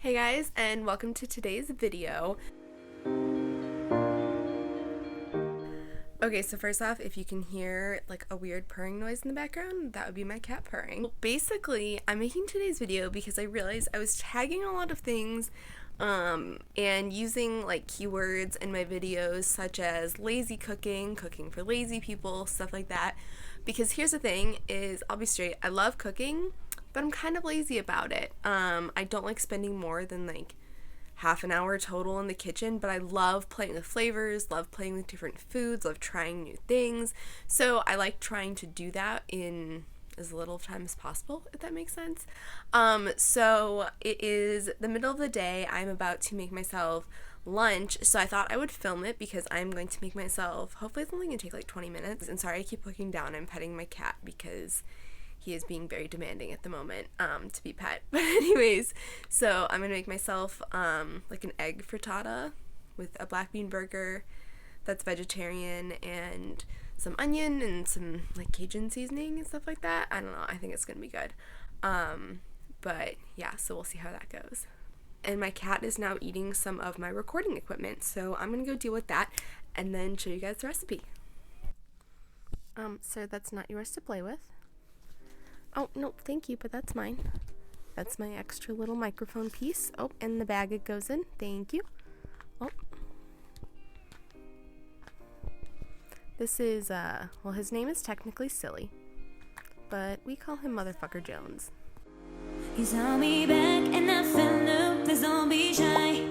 Hey guys, and welcome to today's video. Okay, so first off, if you can hear like a weird purring noise in the background, that would be my cat purring. Basically, I'm making today's video because I realized I was tagging a lot of things and using like keywords in my videos such as lazy cooking, cooking for lazy people, stuff like that. Because here's the thing is, I'll be straight, I love cooking, but I'm kind of lazy about it. I don't like spending more than like half an hour total in the kitchen, but I love playing with flavors, love playing with different foods, love trying new things. So I like trying to do that in as little time as possible, if that makes sense. So it is the middle of the day. I'm about to make myself lunch, so I thought I would film it because I'm going to make myself, hopefully it's only going to take like 20 minutes. And sorry I keep looking down, I'm petting my cat because he is being very demanding at the moment to be pet. But anyways, so I'm gonna make myself like an egg frittata with a black bean burger that's vegetarian and some onion and some like Cajun seasoning and stuff like that. I don't know, I think it's gonna be good. But yeah, so we'll see how that goes. And my cat is now eating some of my recording equipment, so I'm gonna go deal with that and then show you guys the recipe. Sir, that's not yours to play with. Oh, no, thank you, but that's mine. That's my extra little microphone piece. Oh, and the bag it goes in. Thank you. Oh. This is, well, his name is technically Silly, but we call him Motherfucker Jones. You saw me back and I fell up, please don't be shy.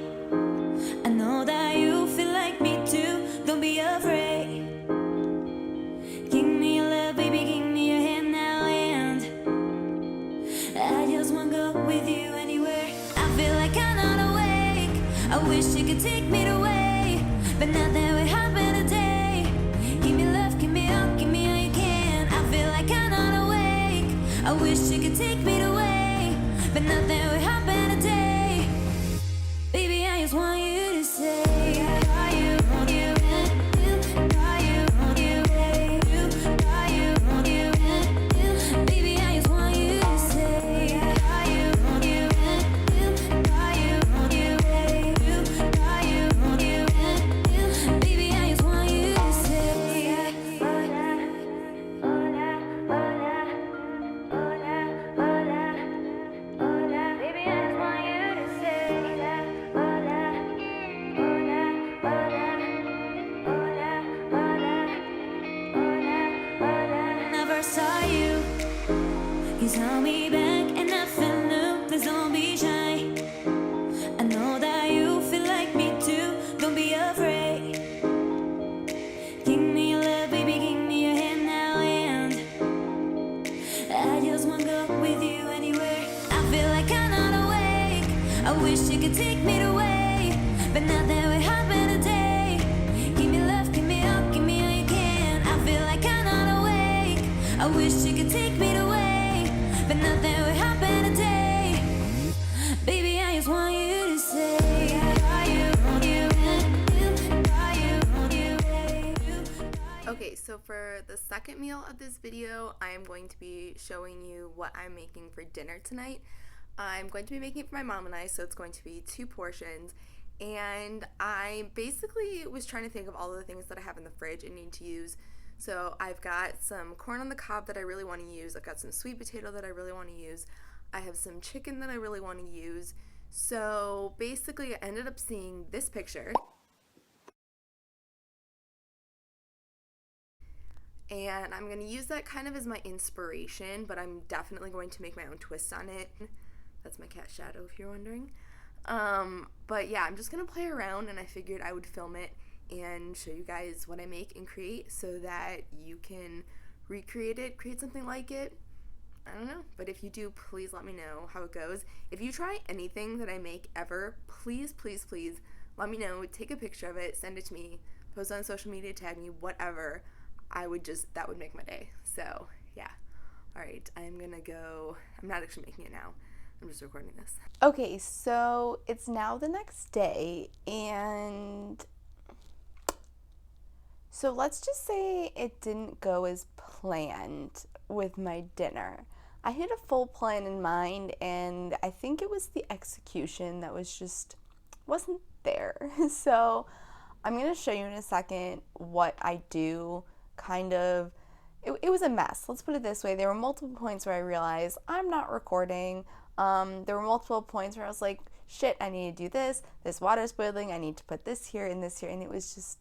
I know that you feel like me too, don't be afraid. Give me your love, baby, give me your hand now, and I just wanna go with you anywhere. I feel like I'm not awake, I wish you could take me away, but nothing will happen today. Give me love, give me all you can. I feel like I'm not awake, I wish you could take me away, but nothing will happen today. Baby, I just want you to say, are you, are you, are you, are you, are you, baby, I just want you to say, are you, are you, are you, are you, baby, I just want you to say, hola, hola, hola, hola, hola, hola, baby, I just want you to say, hola, hola, hola, hola, hola, hola. Never saw you. You saw me back and I fell up. Please don't be shy. I know that you feel like me too. Don't be afraid. Give me your love, baby. Give me your hand now, and I just wanna go with you anywhere. I feel like I'm not awake. I wish you could take me away, but nothing will happen today. Give me love, give me all you can. I feel like I'm not awake. I wish you could take me away, but nothing will happen today. Baby, I just want you to say, are you, are you, are you, are you, Okay, so for the second meal of this video, I am going to be showing you what I'm making for dinner tonight. I'm going to be making it for my mom and I, so it's going to be 2 portions. And I basically was trying to think of all of the things that I have in the fridge and need to use. So I've got some corn on the cob that I really want to use. I've got some sweet potato that I really want to use. I have some chicken that I really want to use. So basically I ended up seeing this picture. And I'm going to use that kind of as my inspiration, but I'm definitely going to make my own twists on it. That's my cat Shadow, if you're wondering. But yeah, I'm just going to play around, and I figured I would film it and show you guys what I make and create so that you can recreate it, create something like it. I don't know, but if you do, please let me know how it goes. If you try anything that I make ever, please, please, please let me know. Take a picture of it, send it to me, post on social media, tag me, whatever. That would make my day. So yeah. All right, I'm gonna go. I'm not actually making it now. I'm just recording this. Okay, so it's now the next day, and so let's just say it didn't go as planned with my dinner. I had a full plan in mind, and I think it was the execution that wasn't there. So I'm going to show you in a second what I do. It was a mess. Let's put it this way. There were multiple points where I realized I'm not recording. There were multiple points where I was like, shit, I need to do this. This water's boiling. I need to put this here and this here. And it was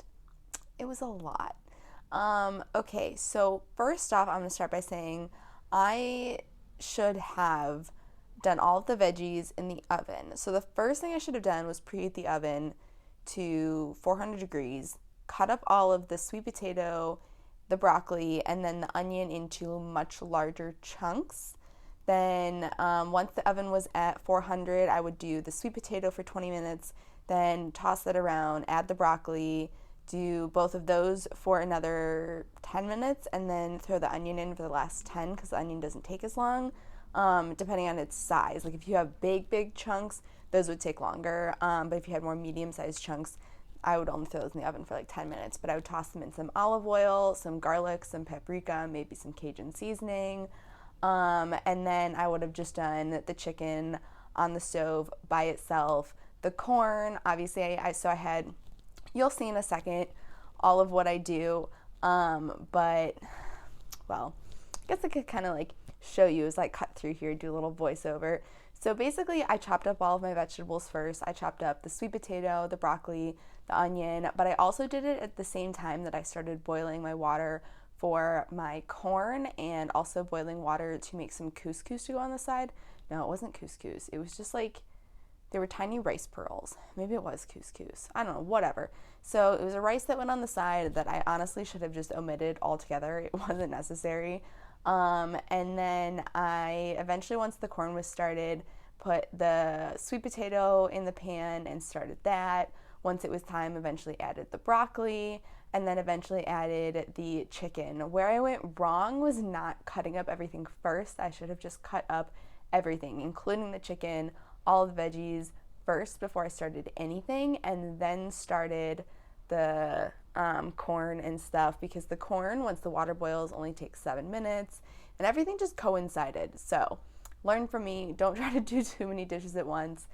a lot. Okay, so first off, I'm going to start by saying I should have done all of the veggies in the oven. So the first thing I should have done was preheat the oven to 400 degrees, cut up all of the sweet potato, the broccoli, and then the onion into much larger chunks. Then once the oven was at 400, I would do the sweet potato for 20 minutes, then toss it around, add the broccoli, do both of those for another 10 minutes, and then throw the onion in for the last 10 because the onion doesn't take as long, depending on its size. Like if you have big chunks, those would take longer, but if you had more medium-sized chunks, I would only throw those in the oven for like 10 minutes, but I would toss them in some olive oil, some garlic, some paprika, maybe some Cajun seasoning, and then I would have just done the chicken on the stove by itself. The corn, obviously, you'll see in a second all of what I do, but, well, I guess I could kind of like show you as I cut through here, do a little voiceover. So basically, I chopped up all of my vegetables first. I chopped up the sweet potato, the broccoli, the onion, but I also did it at the same time that I started boiling my water for my corn and also boiling water to make some couscous to go on the side. No, it wasn't couscous. It was just like, there were tiny rice pearls. Maybe it was couscous. I don't know, whatever. So it was a rice that went on the side that I honestly should have just omitted altogether. It wasn't necessary. And then I eventually, once the corn was started, put the sweet potato in the pan and started that. Once it was time, eventually added the broccoli, and then eventually added the chicken. Where I went wrong was not cutting up everything first. I should have just cut up everything, including the chicken, all the veggies first before I started anything, and then started the corn and stuff, because the corn, once the water boils, only takes 7 minutes, and everything just coincided. So learn from me, don't try to do too many dishes at once.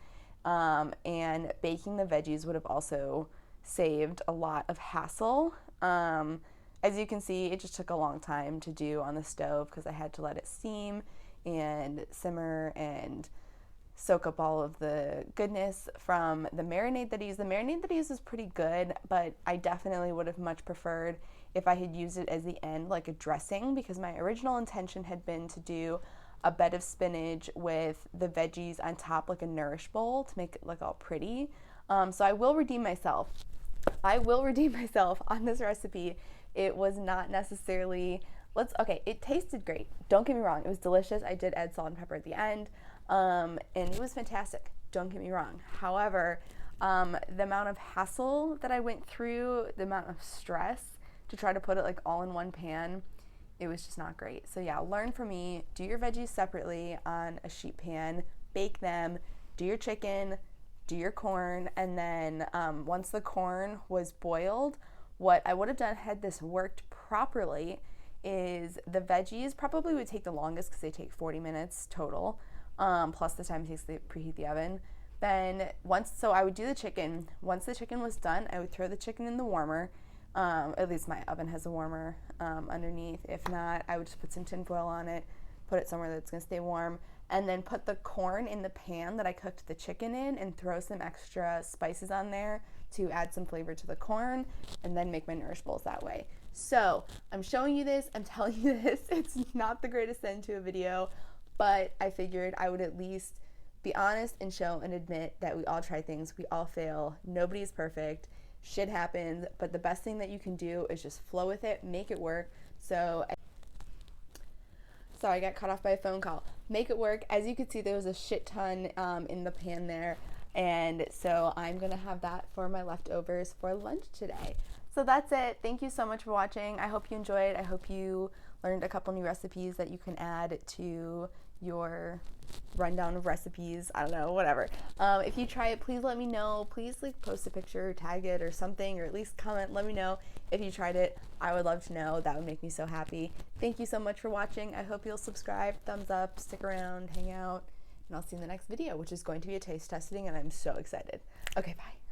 And baking the veggies would have also saved a lot of hassle. As you can see, it just took a long time to do on the stove because I had to let it steam and simmer and soak up all of the goodness from the marinade that I used. The marinade that I used was pretty good, but I definitely would have much preferred if I had used it as the end, like a dressing, because my original intention had been to do a bed of spinach with the veggies on top, like a nourish bowl, to make it look all pretty. So I will redeem myself. On this recipe. It was not necessarily, it tasted great. Don't get me wrong. It was delicious. I did add salt and pepper at the end. And it was fantastic. Don't get me wrong. However, the amount of hassle that I went through, the amount of stress to try to put it like all in one pan, it was just not great. So yeah, learn from me. Do your veggies separately on a sheet pan, bake them, do your chicken, do your corn, and then once the corn was boiled, what I would have done had this worked properly is the veggies probably would take the longest because they take 40 minutes total, plus the time it takes to preheat the oven. Then so I would do the chicken. Once the chicken was done, I would throw the chicken in the warmer. At least my oven has a warmer underneath. If not, I would just put some tin foil on it, put it somewhere that's going to stay warm, and then put the corn in the pan that I cooked the chicken in and throw some extra spices on there to add some flavor to the corn, and then make my nourish bowls that way. So I'm showing you this, I'm telling you this, it's not the greatest end to a video, but I figured I would at least be honest and show and admit that we all try things, we all fail, nobody's perfect, shit happens, but the best thing that you can do is just flow with it, make it work. Sorry, I got cut off by a phone call. Make it work. As you can see, there was a shit ton in the pan there, and so I'm gonna have that for my leftovers for lunch today. So that's it. Thank you so much for watching. I hope you enjoyed. I hope you learned a couple new recipes that you can add to your rundown of recipes. I don't know, whatever. If you try it, please let me know. Please like post a picture, tag it or something, or at least comment. Let me know if you tried it. I would love to know. That would make me so happy. Thank you so much for watching. I hope you'll subscribe, thumbs up, stick around, hang out, and I'll see you in the next video, which is going to be a taste testing, and I'm so excited. Okay, bye.